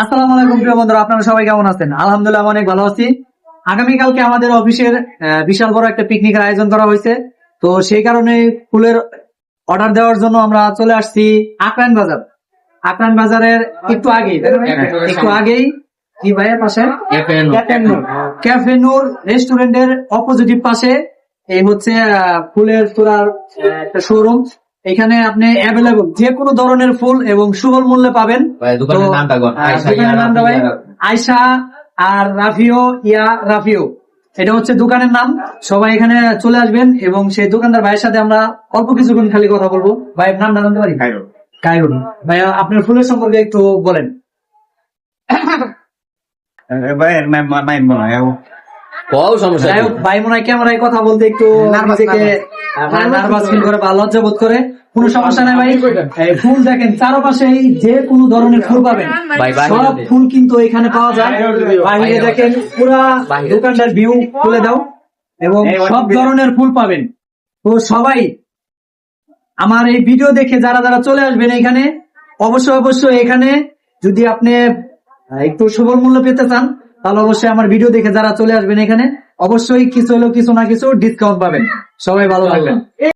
আসসালামু আলাইকুম প্রিয় বন্ধুরা, আপনারা সবাই কেমন আছেন? আলহামদুলিল্লাহ অনেক ভালো আছি। আগামীকালকে আমাদের অফিসের বিশাল বড় একটা পিকনিকের আয়োজন করা হয়েছে। তো সেই কারণে ফুলের অর্ডার দেওয়ার জন্য আমরা চলে আসছি আকরান বাজার। আকরান বাজারের একটু আগেই, একটু আগেই কি ভাইয়ের পাশে ক্যাফে নূর রেস্টুরেন্টের অপোজিটিভ পাশে এই হচ্ছে ফুলের তোলার একটা শোরুম। এখানে আপনি অ্যাভেলেবল যে কোনো ধরনের ফুল এবং সুলভ মূল্যে পাবেন। দোকানের নামটা ভাই আয়শা আর রাফিও রাফিও, এটা হচ্ছে দোকানের নাম। সবাই এখানে চলে আসবেন এবং সেই দোকানদার ভাইয়ের সাথে আমরা অল্প কিছুক্ষণ খালি কথা বলবো। ভাইয়ের নামটা জানতে পারি? কাইরুন। ভাইয়া আপনার ফুলের সম্পর্কে একটু বলেন। ভাই মনে হয় ক্যামেরায় কথা বলতে একটু নার্ভাস ফিল করে বা লজ্জা বোধ করে। কোনো সমস্যা নাই ভাই। ফুল দেখেন চারপাশে যে কোনো ধরনের ফুল পাবেন, সব ফুল কিন্তু এখানে পাওয়া যায়। বাইরে দেখেন পুরা দোকানটার ভিউ তুলে দাও এবং সব ধরনের ফুল পাবেন। তো সবাই আমার এই ভিডিও দেখে যারা যারা চলে আসবেন এখানে, অবশ্যই এখানে যদি আপনি একটু সুলভ মূল্য পেতে চান তাহলে অবশ্যই আমার ভিডিও দেখে যারা চলে আসবেন এখানে অবশ্যই কিছু হলেও কিছু না কিছু ডিসকাউন্ট পাবেন। সবাই ভালো থাকবেন।